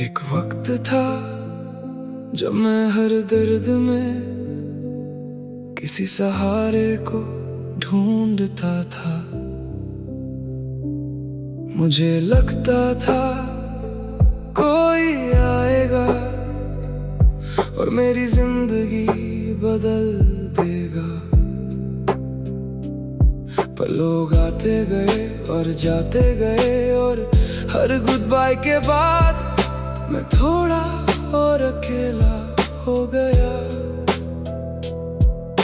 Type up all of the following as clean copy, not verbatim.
एक वक्त था जब मैं हर दर्द में किसी सहारे को ढूंढता था। मुझे लगता था कोई आएगा और मेरी जिंदगी बदल देगा, पर लोग आते गए और जाते गए और हर गुड बाय के बाद मैं थोड़ा और अकेला हो गया।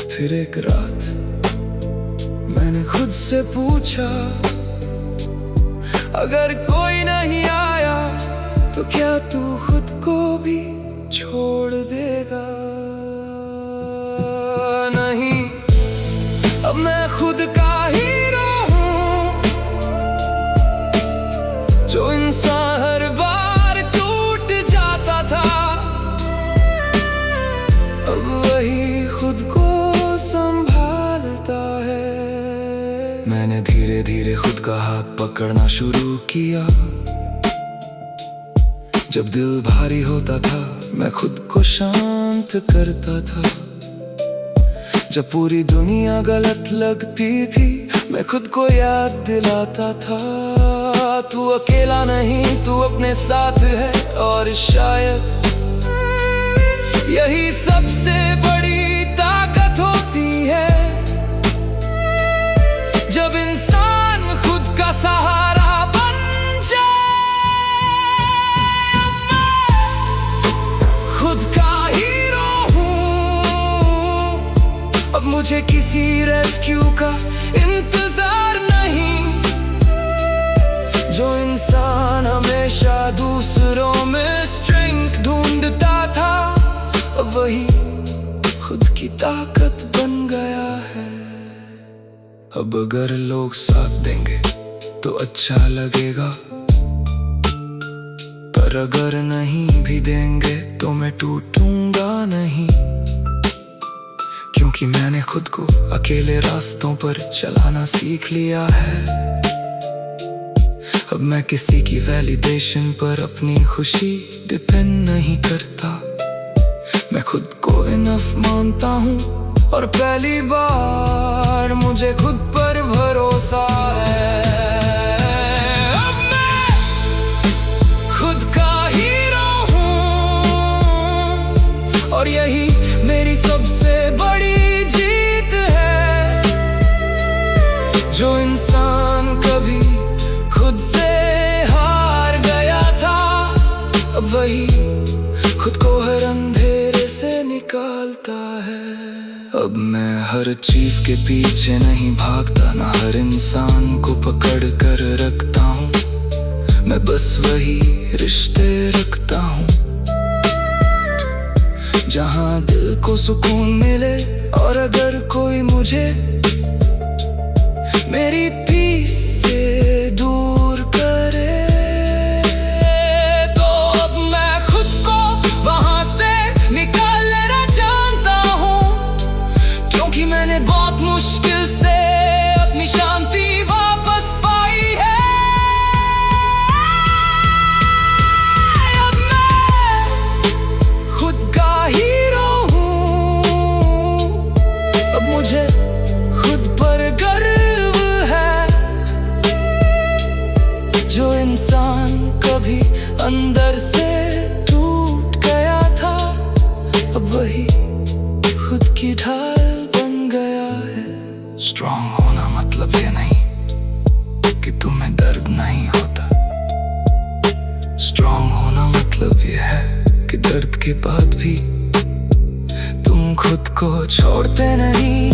फिर एक रात मैंने खुद से पूछा, अगर कोई नहीं आया तो क्या तू खुद को भी छोड़ देगा? नहीं, अब मैं खुद का हीरो हूँ, जो इंसान हर बार टूट जाता था, अब वही खुद को संभालता है। मैंने धीरे धीरे खुद का हाथ पकड़ना शुरू किया। जब दिल भारी होता था मैं खुद को शांत करता था। जब पूरी दुनिया गलत लगती थी मैं खुद को याद दिलाता था, तू अकेला नहीं, तू अपने साथ है। और शायद यही सबसे बड़ी ताकत होती है, जब इंसान खुद का सहारा बन जाए। खुद का हीरो हूँ, अब मुझे किसी रेस्क्यू का इंतजार नहीं। जो इंसान हमेशा दूसरों में स्ट्रेंथ ढूंढता था, अब वही खुद की ताकत बन गया है। अब अगर लोग साथ देंगे तो अच्छा लगेगा, पर अगर नहीं भी देंगे तो मैं टूटूंगा नहीं, क्योंकि मैंने खुद को अकेले रास्तों पर चलाना सीख लिया है। अब मैं किसी की वैलिडेशन पर अपनी खुशी डिपेंड नहीं करता। मैं खुद को इनफ मानता हूँ और पहली बार मुझे खुद पर भरोसा है। अब मैं खुद का हीरो हूँ और यही मेरी सबसे बड़ी जीत है। जो इंसान कभी खुद से हार गया था, अब वही खुद को हर अंधेरे से निकालता है। अब मैं हर चीज के पीछे नहीं भागता, ना हर इंसान को पकड़ कर रखता हूँ। मैं बस वही रिश्ते रखता हूँ जहाँ दिल को सुकून मिले, और अगर कोई मुझे मेरी पीस से दूर करे तो अब मैं खुद को वहां से निकालना जानता हूँ, क्योंकि मैंने बहुत मुश्किल से अपनी शांति वापस पाई है। अब मैं खुद का हीरो हूँ, अब मुझे खुद पर गर्व है। जो इंसान कभी अंदर से टूट गया था, अब वही खुद की ढाल बन गया है। स्ट्रॉन्ग होना मतलब ये नहीं कि तुम्हें दर्द नहीं होता। स्ट्रॉन्ग होना मतलब ये है कि दर्द के बाद भी तुम खुद को छोड़ते नहीं।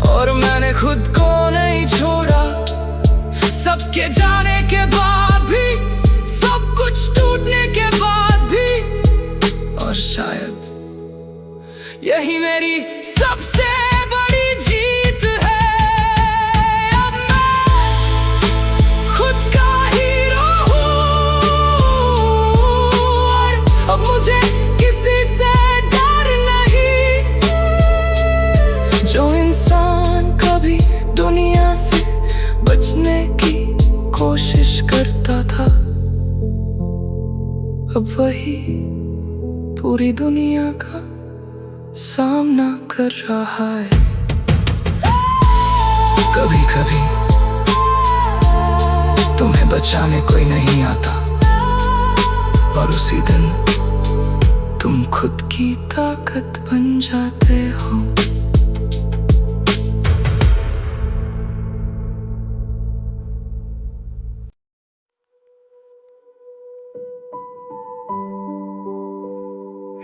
और मैंने खुद को नहीं छोड़ा, सबके जाने के बाद भी, सब कुछ टूटने के बाद भी। और शायद यही मेरी सबसे बड़ी जीत है। अब मैं खुद का हीरो हूँ और अब मुझे किसी से डर नहीं। जो इंसान कभी दुनिया से बचने की कोशिश करता था, अब वही पूरी दुनिया का सामना कर रहा है। कभी कभी तुम्हें बचाने कोई नहीं आता और उसी दिन तुम खुद की ताकत बन जाते हो।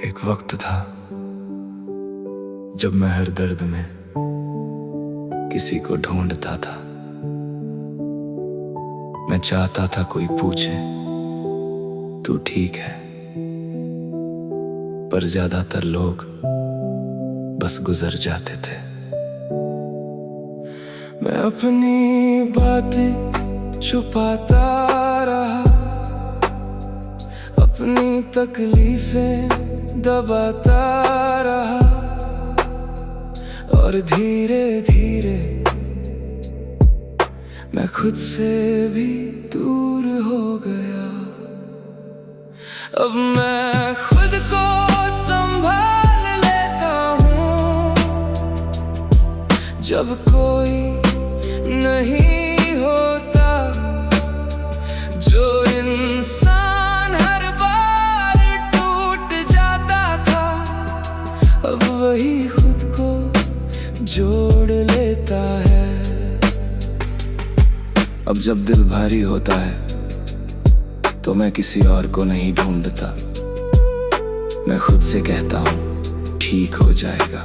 एक वक्त था जब मैं हर दर्द में किसी को ढूंढता था। मैं चाहता था कोई पूछे तू ठीक है, पर ज्यादातर लोग बस गुजर जाते थे। मैं अपनी बातें छुपाता रहा, अपनी तकलीफें दबाता रहा और धीरे धीरे मैं खुद से भी दूर हो गया। अब मैं खुद को संभाल लेता हूँ, जब कोई नहीं होता। जो इंसान हर बार टूट जाता था, अब वही खुद को जोड़ लेता है। अब जब दिल भारी होता है तो मैं किसी और को नहीं ढूंढता। मैं खुद से कहता हूँ ठीक हो जाएगा।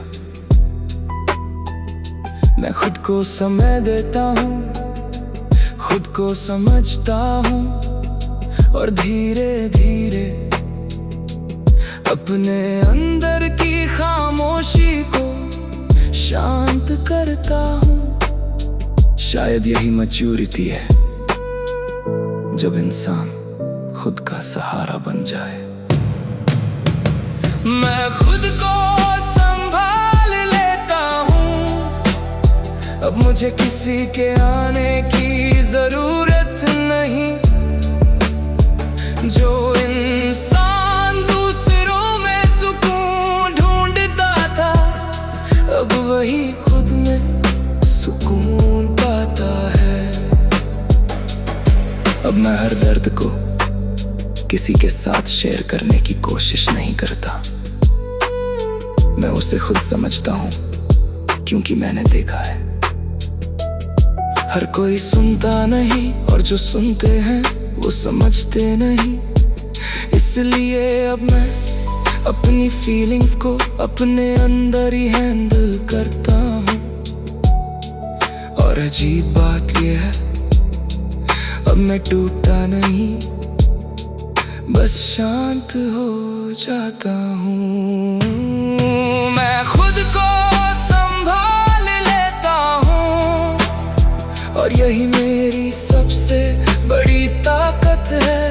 मैं खुद को समय देता हूँ, खुद को समझता हूँ और धीरे धीरे अपने अंदर की खामोशी को शांत करता हूँ। शायद यही मैच्योरिटी है, जब इंसान खुद का सहारा बन जाए। मैं खुद को संभाल लेता हूँ, अब मुझे किसी के आने की जरूरत नहीं। जो इंसान दूसरों में सुकून ढूंढता था, अब वही खुद में सुकून पाता है। अब मैं हर दर्द को किसी के साथ शेयर करने की कोशिश नहीं करता। मैं उसे खुद समझता हूँ, क्योंकि मैंने देखा है हर कोई सुनता नहीं, और जो सुनते हैं वो समझते नहीं। इसलिए अब मैं अपनी फीलिंग्स को अपने अंदर ही हैंडल करता हूँ। और अजीब बात ये है, अब मैं टूटा नहीं, बस शांत हो जाता हूँ। मैं खुद को संभाल लेता हूँ और यही मेरी सबसे बड़ी ताकत है।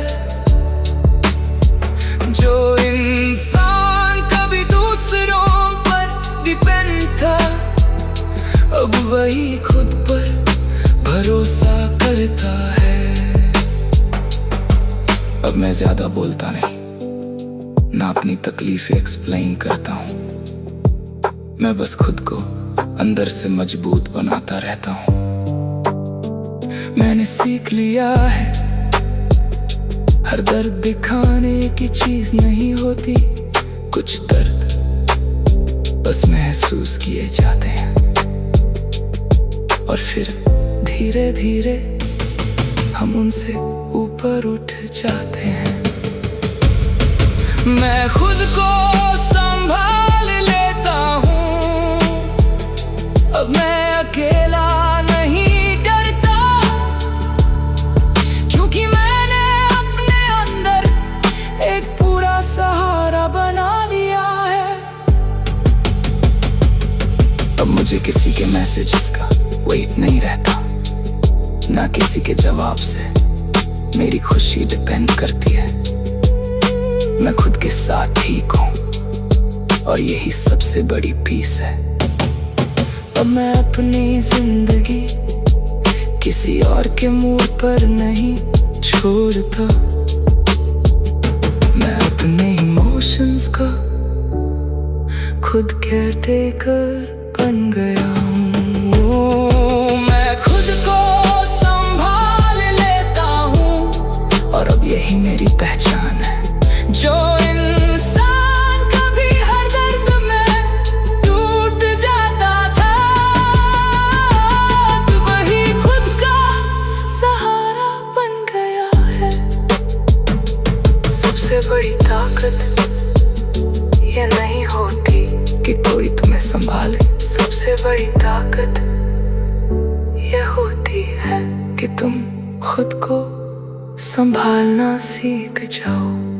जो इंसान कभी दूसरों पर डिपेंड था, अब वही खुद पर भरोसा करता है। अब मैं ज्यादा बोलता नहीं, ना अपनी तकलीफें एक्सप्लेन करता हूँ। मैं बस खुद को अंदर से मजबूत बनाता रहता हूँ। मैंने सीख लिया है, हर दर्द दिखाने की चीज नहीं होती। कुछ दर्द बस महसूस किए जाते हैं और फिर धीरे धीरे हम उनसे ऊपर उठ जाते हैं। मैं खुद को संभाल लेता हूँ, अब मैं अकेला नहीं डरता, क्योंकि मैंने अपने अंदर एक पूरा सहारा बना लिया है। अब मुझे किसी के मैसेजेस का वेट नहीं रहता, ना किसी के जवाब से मेरी खुशी डिपेंड करती है। मैं खुद के साथ ठीक हूँ और यही सबसे बड़ी पीस है। अब मैं अपनी जिंदगी किसी और के मुंह पर नहीं छोड़ता। मैं खुद केयरटेकर बन गया हूँ। मैं खुद को संभाल लेता हूँ और अब यही मेरी पहचान है। जो इंसान कभी हर दर्द में टूट जाता था, अब वही खुद का सहारा बन गया है। सबसे बड़ी ताकत ये नहीं होती कि कोई तुम्हें संभाले, सबसे बड़ी ताकत ये होती है कि तुम खुद को संभालना सीख जाओ।